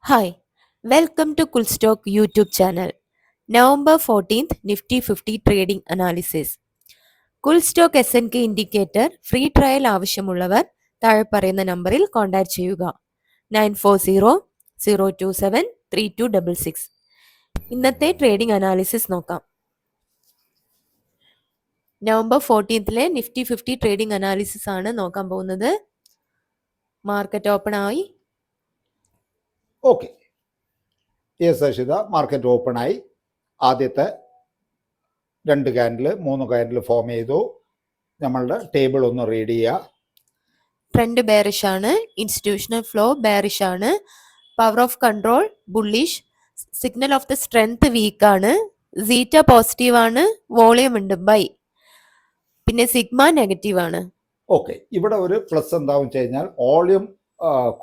Hi, welcome to Coolstock YouTube channel. November 14th Nifty 50 Trading Analysis. Coolstock SNK Indicator free trial ആവശ്യമുള്ളവർ താഴെ പറയുന്ന നമ്പറിൽ contact ചെയ്യുക 9400273266. ഇന്നത്തെ ട്രേഡിംഗ് അനാലിസിസ് നോക്കാം. November 14th Nifty 50 trading analysis ആണ് നോക്കാൻ പോകുന്നത്. മാർക്കറ്റ് ഓപ്പൺ ആയി. Okay, yes Ashitha, market open ആയി. ആദ്യത്തെ 2 ക്യാൻഡിൽ 3 ക്യാൻഡിൽ ഫോം ചെയ്തു. നമ്മളുടെ ടേബിൾ ഒന്ന് റീഡ് ചെയ്യുക. ട്രെൻഡ് ബെയറിഷ് ആണ്, ഇൻസ്റ്റിറ്റ്യൂഷണൽ ഫ്ലോ ബെയറിഷ് ആണ്, power of control bullish, signal of the strength weak ആണ്, സീറ്റ പോസിറ്റീവ് ആണ്, വോളിയം ഉണ്ട് ബൈ, പിന്നെ സിഗ്മ നെഗറ്റീവ് ആണ്. ഓക്കെ, ഇവിടെ ഒരു പ്ലസ് എന്താണെന്ന് വെച്ച് കഴിഞ്ഞാൽ വോളിയം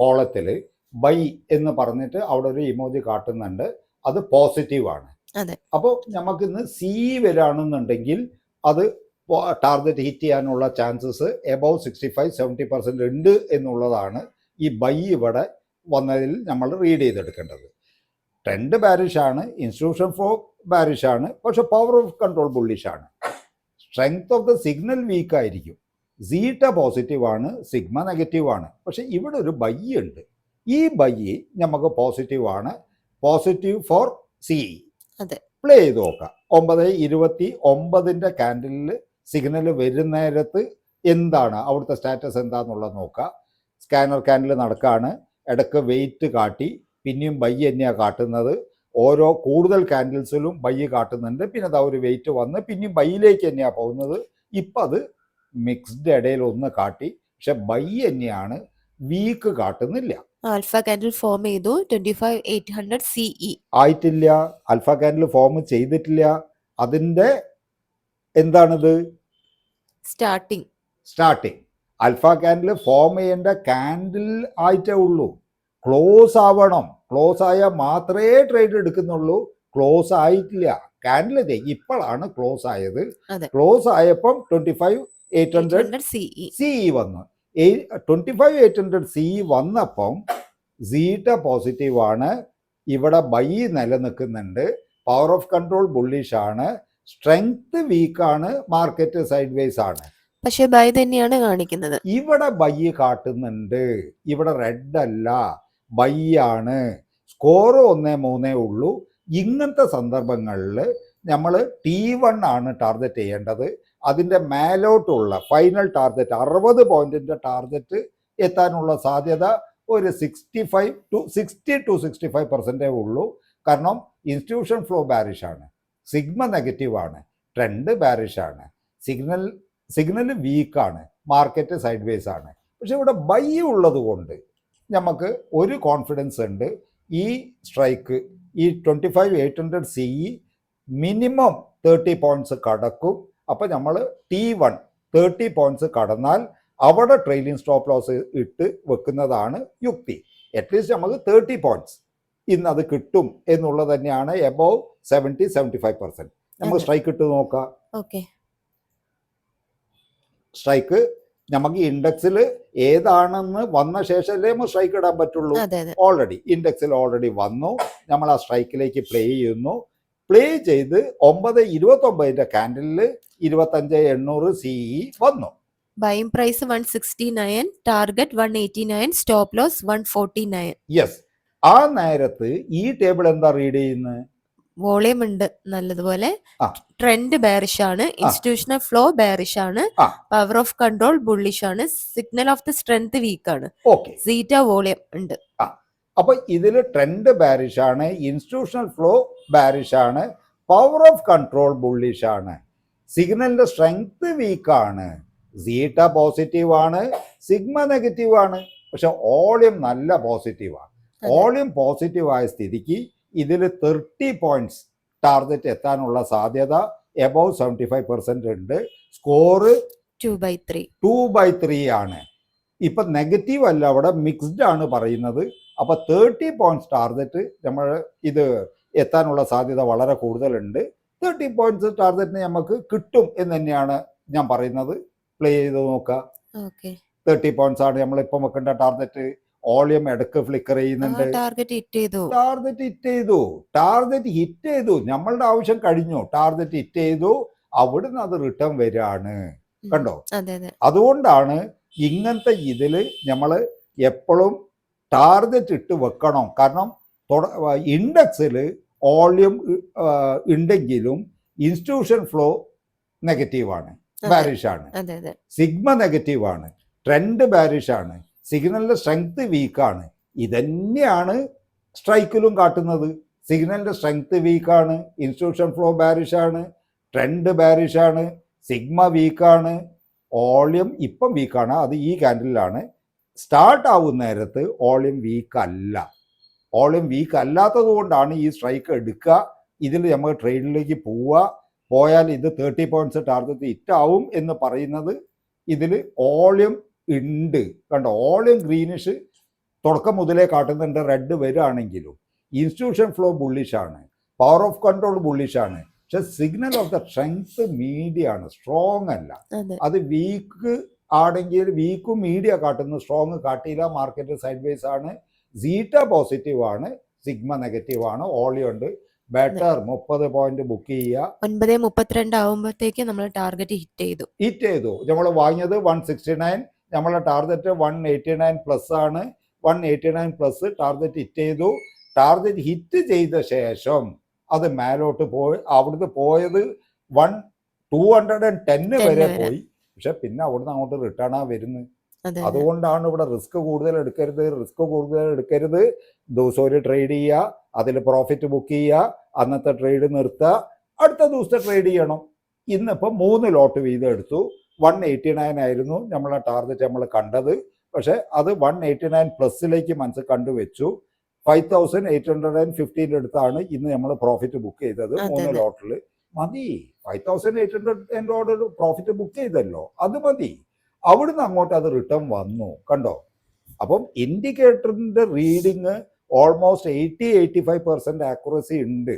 കോളത്തിൽ ബൈ എന്ന് പറഞ്ഞിട്ട് അവിടെ ഒരു ഇമോജി കാട്ടുന്നുണ്ട്, അത് പോസിറ്റീവ് ആണ്. അതെ, അപ്പോൾ നമുക്ക് ഇന്ന് സി വരാണെന്നുണ്ടെങ്കിൽ അത് ടാർഗറ്റ് ഹിറ്റ് ചെയ്യാനുള്ള ചാൻസസ് എബവ് 65-70% ഉണ്ട് എന്നുള്ളതാണ് ഈ ബൈ ഇവിടെ വന്നതിൽ നമ്മൾ റീഡ് ചെയ്തെടുക്കേണ്ടത്. ട്രെൻഡ് ബാരിഷ് ആണ്, ഇൻസ്റ്റിറ്റ്യൂഷൻ ഫ്ലോ ബാരിഷ് ആണ്, പക്ഷെ പവർ ഓഫ് കൺട്രോൾ ബുള്ളിഷ് ആണ്. Strength of the signal weak ആയിരിക്കും. സീറ്റ പോസിറ്റീവ് ആണ്, സിഗ്മ നെഗറ്റീവ് ആണ്. പക്ഷെ ഇവിടെ ഒരു ബൈ ഉണ്ട്. ഈ ബൈ നമുക്ക് പോസിറ്റീവ് ആണ്, പോസിറ്റീവ് ഫോർ സി. അതെ, പ്ലേ ചെയ്ത് നോക്കാം. 9:29 ക്യാൻഡിലിൽ സിഗ്നൽ വരുന്നേരത്ത് എന്താണ് അവിടുത്തെ സ്റ്റാറ്റസ് എന്താണെന്നുള്ളത് നോക്കാം. സ്കാനർ ക്യാൻഡിൽ നടക്കുകയാണ്, ഇടയ്ക്ക് വെയിറ്റ് കാട്ടി, പിന്നെയും ബൈ തന്നെയാണ് കാട്ടുന്നത്. ഓരോ കൂടുതൽ ക്യാൻഡിൽസിലും ബൈ കാട്ടുന്നുണ്ട്, പിന്നെ അതാ ഒരു വെയിറ്റ് വന്ന് പിന്നെയും ബൈയിലേക്ക് തന്നെയാണ് പോകുന്നത്. ഇപ്പം അത് മിക്സ്ഡ് ഇടയിൽ ഒന്ന് കാട്ടി, പക്ഷെ ബൈ തന്നെയാണ്, വീക്ക് കാട്ടുന്നില്ല. ആൽഫ കാൻഡിൽ ഫോം ചെയ്തു 25,800 CE ആയിട്ടില്ല, ആൽഫ ക്യാൻഡിൽ ഫോം ചെയ്തിട്ടില്ല. അതിൻ്റെ എന്താണിത്? സ്റ്റാർട്ടിങ്. ആൽഫ ക്യാൻഡിൽ ഫോം ചെയ്യേണ്ട ക്യാൻഡിൽ ആയിട്ടേ ഉള്ളൂ. ക്ലോസ് ആവണം. ക്ലോസ് ആയാൽ മാത്രമേ ട്രേഡ് എടുക്കുന്നുള്ളൂ. ക്ലോസ് ആയിട്ടില്ല. ക്യാൻഡിൽ ഇപ്പോഴാണ് ക്ലോസ് ആയത്. ക്ലോസ് ആയപ്പം 25,800 CE വന്നു. 25,800 CE വന്നപ്പം സീറ്റ പോസിറ്റീവ് ആണ്, ഇവിടെ ബൈ നിലനിൽക്കുന്നുണ്ട്, പവർ ഓഫ് കൺട്രോൾ ബുള്ളിഷ് ആണ്, സ്ട്രെങ്ത് വീക്ക് ആണ്, മാർക്കറ്റ് സൈഡ് വേസ് ആണ്. പക്ഷെ ബൈ തന്നെയാണ് കാണിക്കുന്നത്. ഇവിടെ ബൈ കാട്ടുന്നുണ്ട്, ഇവിടെ റെഡ് അല്ല, ബൈ ആണ്. സ്കോർ 1-3 ഉള്ളൂ. ഇങ്ങനത്തെ സന്ദർഭങ്ങളിൽ നമ്മൾ T1 ആണ് ടാർഗറ്റ് ചെയ്യേണ്ടത്. അതിൻ്റെ മേലോട്ടുള്ള ഫൈനൽ ടാർഗറ്റ് 60 പോയിന്റിൻ്റെ ടാർഗറ്റ് എത്താനുള്ള സാധ്യത ഒരു 60-65% ഉള്ളൂ. കാരണം ഇൻസ്റ്റിറ്റ്യൂഷൻ ഫ്ലോ ബാരിഷ് ആണ്, സിഗ്മ നെഗറ്റീവ് ആണ്, ട്രെൻഡ് ബാരിഷ് ആണ്, സിഗ്നൽ വീക്കാണ്, മാർക്കറ്റ് സൈഡ് വേസ് ആണ്. പക്ഷെ ഇവിടെ ബൈ ഉള്ളത് കൊണ്ട് നമുക്ക് ഒരു കോൺഫിഡൻസ് ഉണ്ട്. ഈ സ്ട്രൈക്ക്, ഈ 25,800 CE മിനിമം 30 പോയിന്റ്സ് കടക്കും. അപ്പം നമ്മൾ T1 30 പോയിന്റ്സ് കടന്നാൽ അവിടെ ട്രെയിലിംഗ് സ്റ്റോപ്പ് ലോസ് ഇട്ട് വെക്കുന്നതാണ് യുക്തി. അറ്റ്ലീസ്റ്റ് നമുക്ക് 30 പോയിന്റ്സ് ഇന്ന് അത് കിട്ടും എന്നുള്ളത് തന്നെയാണ്. എബവ് 70-75% നമുക്ക് സ്ട്രൈക്ക് ഇട്ട് നോക്കാം. സ്ട്രൈക്ക് നമുക്ക് ഇൻഡെക്സിൽ ഏതാണെന്ന് വന്ന ശേഷമല്ലേ നമ്മൾ സ്ട്രൈക്ക് ഇടാൻ പറ്റുള്ളൂ. ഓൾറെഡി ഇൻഡെക്സിൽ ഓൾറെഡി വന്നു. നമ്മൾ ആ സ്ട്രൈക്കിലേക്ക് പ്ലേ ചെയ്യുന്നു. പ്ലേ ചെയ്ത് 9:29 ക്യാൻഡിലിൽ 25,800 CE വന്നു. Buying price 169, target 189, stop loss 149. Yes, ആ നേരത്ത് ഈ ടേബിൾ എന്താ റീഡ് ചെയ്യുന്നത്? വോളിയം ഉണ്ട് നല്ലതുപോലെ. ട്രെൻഡ് ബെയറിഷ് ആണ്, ഇൻസ്റ്റിറ്റ്യൂഷണൽ ഫ്ലോ ബെയറിഷ് ആണ്, പവർ ഓഫ് കൺട്രോൾ ബുള്ളിഷ് ആണ്, signal of the strength weak ആണ്, സീറ്റ വോളിയം ഉണ്ട്. അപ്പൊ ഇതിൽ ട്രെൻഡ് ബാരിഷ് ആണ്, ഇൻസ്റ്റിറ്റ്യൂഷണൽ ഫ്ലോ ബാരിഷ് ആണ്, പവർ ഓഫ് കൺട്രോൾ ബുള്ളിഷ് ആണ്, സിഗ്നലിന്റെ സ്ട്രെങ്ത് വീക്ക് ആണ്, സീറ്റ പോസിറ്റീവ് ആണ്, സിഗ്മ നെഗറ്റീവ് ആണ്. പക്ഷെ വോളിയം നല്ല പോസിറ്റീവാണ്. വോളിയം പോസിറ്റീവ് ആയ സ്ഥിതിക്ക് ഇതിൽ 30 പോയിന്റ്സ് ടാർഗറ്റ് എത്താനുള്ള സാധ്യത എബവ് 75% ഉണ്ട്. സ്കോർ 2/3 ആണ്. ഇപ്പൊ നെഗറ്റീവ് അല്ല, അവിടെ മിക്സ്ഡ് ആണ് പറയുന്നത്. അപ്പൊ 30 പോയിന്റ്സ് ടാർഗറ്റ് നമ്മൾ ഇത് എത്താനുള്ള സാധ്യത വളരെ കൂടുതലുണ്ട്. 30 പോയിന്റ്സ് ടാർഗറ്റിന് നമുക്ക് കിട്ടും എന്ന് തന്നെയാണ് ഞാൻ പറയുന്നത്. പ്ലേ ചെയ്ത് നോക്കാം. 30 പോയിന്റ്സ് ആണ് നമ്മളിപ്പം വെക്കേണ്ട ടാർഗറ്റ്. ഓളിയം ഇടക്ക് ഫ്ലിക്കർ ചെയ്യുന്നുണ്ട്. ടാർഗറ്റ് ഹിറ്റ് ചെയ്തു. ടാർഗറ്റ് ഹിറ്റ് ചെയ്തു. നമ്മളുടെ ആവശ്യം കഴിഞ്ഞു. ടാർഗറ്റ് ഹിറ്റ് ചെയ്തു. അവിടുന്ന് അത് റിട്ടേൺ വരികയാണ്. കണ്ടോ? അതുകൊണ്ടാണ് ഇങ്ങനത്തെ ഇതില് നമ്മൾ എപ്പോഴും ടാർഗറ്റ് ഇട്ട് വെക്കണം. കാരണം ഇൻഡെക്സിൽ വോളിയം ഉണ്ടെങ്കിലും ഇൻസ്റ്റിറ്റ്യൂഷൻ ഫ്ലോ നെഗറ്റീവാണ്, ബാരിഷാണ്. സിഗ്മ നെഗറ്റീവാണ്, ട്രെൻഡ് ബാരിഷാണ്, സിഗ്നലിന്റെ സ്ട്രെങ്ത് വീക്കാണ്. ഇതന്നെയാണ് സ്ട്രൈക്കിലും കാട്ടുന്നത്. സിഗ്നലിന്റെ സ്ട്രെങ്ത് വീക്കാണ്, ഇൻസ്റ്റിറ്റ്യൂഷൻ ഫ്ലോ ബാരിഷാണ്, ട്രെൻഡ് ബാരിഷാണ്, സിഗ്മ വീക്കാണ്, വോളിയം ഇപ്പം വീക്കാണ്. അത് ഈ ക്യാൻഡിലാണ്. സ്റ്റാർട്ട് ആവുന്ന നേരത്ത് വോളിയം വീക്കല്ല. വോളിയം വീക്ക് അല്ലാത്തത് കൊണ്ടാണ് ഈ സ്ട്രൈക്ക് എടുക്കുക. ഇതിൽ നമ്മൾ ട്രേഡിലേക്ക് പോയാൽ ഇത് 30 പോയിന്റ്സ് ടാർഗറ്റ് ഹിറ്റാവും എന്ന് പറയുന്നത് ഇതിൽ വോളിയം ഉണ്ട്. കണ്ടോ? വോളിയം ഗ്രീനിഷ് തുടക്കം മുതലേ കാട്ടുന്നുണ്ട്. റെഡ് വരികയാണെങ്കിലും ഇൻസ്റ്റിറ്റ്യൂഷൻ ഫ്ലോ ബുള്ളിഷാണ്, പവർ ഓഫ് കൺട്രോൾ ബുള്ളിഷാണ്. പക്ഷെ signal of the strength media ആണ്, സ്ട്രോങ് അല്ല. അത് വീക്ക് ആണെങ്കിൽ വീക്കും മീഡിയ കാട്ടുന്നു, സ്ട്രോങ് കാട്ടിയില്ല. മാർക്കറ്റ് സൈഡ് വേസ് ആണ്. സീറ്റ പോസിറ്റീവ് ആണ്, സിഗ്മ നെഗറ്റീവ് ആണ്. വോളിയം ഉണ്ട്. ബെറ്റർ 30 പോയിന്റ് ബുക്ക് ചെയ്യുക. 9:32 ആവുമ്പോഴത്തേക്ക് നമ്മൾ ടാർഗറ്റ് ഹിറ്റ് ചെയ്തു. നമ്മൾ വാങ്ങിയത് 169, നമ്മളെ ടാർഗറ്റ് 189 പ്ലസ് ആണ്. 189 പ്ലസ് ടാർഗറ്റ് ഹിറ്റ് ചെയ്തു. ടാർഗറ്റ് ഹിറ്റ് ചെയ്ത ശേഷം അത് മേലോട്ട് പോയി. അവിടുന്ന് പോയത് 210 വരെ പോയി. പക്ഷെ പിന്നെ അവിടുന്ന് അങ്ങോട്ട് റിട്ടേൺ ആ വരുന്നത്. അതുകൊണ്ടാണ് ഇവിടെ റിസ്ക് കൂടുതൽ എടുക്കരുത്. ദിവസം ഒരു ട്രേഡ് ചെയ്യുക, അതിൽ പ്രോഫിറ്റ് ബുക്ക് ചെയ്യുക, അന്നത്തെ ട്രേഡ് നിർത്തുക, അടുത്ത ദിവസത്തെ ട്രേഡ് ചെയ്യണം. ഇന്നിപ്പോൾ 3 ലോട്ട് വീതം എടുത്തു. 189 ആയിരുന്നു നമ്മളെ ടാർഗറ്റ് നമ്മൾ കണ്ടത്. പക്ഷെ അത് 189 പ്ലസിലേക്ക് മനസ്സിൽ കണ്ടുവച്ചു. 5815 എടുത്താണ് ഇന്ന് നമ്മൾ പ്രോഫിറ്റ് ബുക്ക് ചെയ്തത്. 3 ലോട്ടിൽ മതി. 5800 പ്രോഫിറ്റ് ബുക്ക് ചെയ്തല്ലോ, അത് മതി. അവിടുന്ന് അങ്ങോട്ട് അത് റിട്ടേൺ വന്നു. കണ്ടോ? അപ്പം ഇൻഡിക്കേറ്ററിന്റെ റീഡിങ് ഓൾമോസ്റ്റ് 80-85% ആക്യുറസി ഉണ്ട്.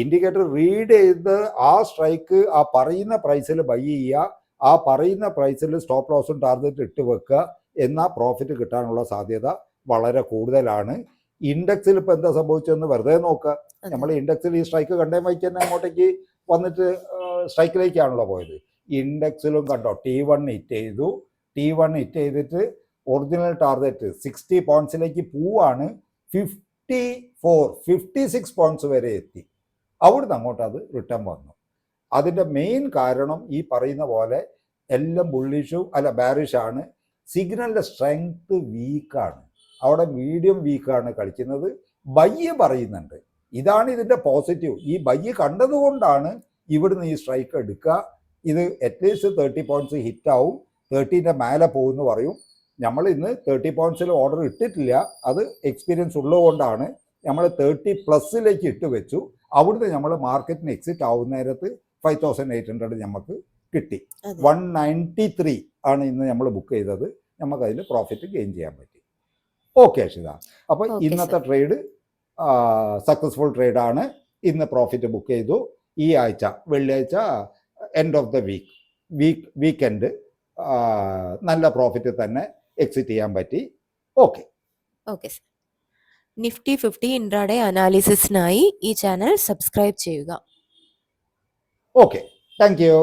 ഇൻഡിക്കേറ്റർ റീഡ് ചെയ്ത് ആ സ്ട്രൈക്ക് ആ പറയുന്ന പ്രൈസിൽ ബൈ ചെയ്യുക, ആ പറയുന്ന പ്രൈസിൽ സ്റ്റോപ്പ് ലോസും ടാർഗറ്റ് ഇട്ട് വെക്കുക, എന്നാൽ പ്രോഫിറ്റ് കിട്ടാനുള്ള സാധ്യത വളരെ കൂടുതലാണ്. ഇൻഡെക്സിൽ ഇപ്പം എന്താ സംഭവിച്ചതെന്ന് വെറുതെ നോക്കുക. നമ്മൾ ഇൻഡെക്സിൽ ഈ സ്ട്രൈക്ക് കണ്ടേ വയ്ക്ക് തന്നെ അങ്ങോട്ടേക്ക് വന്നിട്ട് സ്ട്രൈക്കിലേക്കാണല്ലോ പോയത്. ഇൻഡെക്സിലും കണ്ടോ T1 ഹിറ്റ് ചെയ്തു. T1 ഹിറ്റ് ചെയ്തിട്ട് ഒറിജിനൽ ടാർഗറ്റ് 60 പോയിന്റ്സിലേക്ക് പോവാണ്. 56 പോയിന്റ്സ് വരെ എത്തി. അവിടുന്ന് അങ്ങോട്ട് അത് റിട്ടേൺ വന്നു. അതിൻ്റെ മെയിൻ കാരണം ഈ പറയുന്ന പോലെ എല്ലാം ബാരിഷാണ്. സിഗ്നലിൻ്റെ സ്ട്രെങ്ത് വീക്കാണ്. അവിടെ മീഡിയം വീക്കാണ് കളിക്കുന്നത്. ബയ്യ് പറയുന്നുണ്ട്. ഇതാണ് ഇതിൻ്റെ പോസിറ്റീവ്. ഈ ബയ്യ് കണ്ടതുകൊണ്ടാണ് ഇവിടുന്ന് ഈ സ്ട്രൈക്ക് എടുക്കുക. ഇത് അറ്റ്ലീസ്റ്റ് 30 പോയിന്റ്സ് ഹിറ്റാവും. 30ൻ്റെ മേലെ പോകുമെന്ന് പറയും. നമ്മൾ ഇന്ന് 30 പോയിന്റ്സിൽ ഓർഡർ ഇട്ടിട്ടില്ല. അത് എക്സ്പീരിയൻസ് ഉള്ളതുകൊണ്ടാണ് നമ്മൾ 30 പ്ലസിലേക്ക് ഇട്ട് വെച്ചു. അവിടുന്ന് നമ്മൾ മാർക്കറ്റിന് എക്സിറ്റ് ആവുന്ന നേരത്ത് 5800 നമുക്ക് കിട്ടി. 193 ആണ് ഇന്ന് നമ്മൾ ബുക്ക് ചെയ്തത്. നമുക്കതിൽ പ്രോഫിറ്റ് ഗെയിൻ ചെയ്യാൻ പറ്റി. ഓക്കെ അക്ഷിത. അപ്പോൾ ഇന്നത്തെ ട്രേഡ് സക്സസ്ഫുൾ ട്രേഡാണ്. ഇന്ന് പ്രോഫിറ്റ് ബുക്ക് ചെയ്തു. ഈ ആഴ്ച വെള്ളിയാഴ്ച എൻഡ് ഓഫ് ദ വീക്കെൻഡ് നല്ല പ്രോഫിറ്റ് തന്നെ എക്സിറ്റ് ചെയ്യാൻ പറ്റി. Okay sir. നിഫ്റ്റി 50 ഇൻട്രാഡേ അനാലിസിസിനായി ഈ ചാനൽ സബ്സ്ക്രൈബ് ചെയ്യുക. Okay, thank you.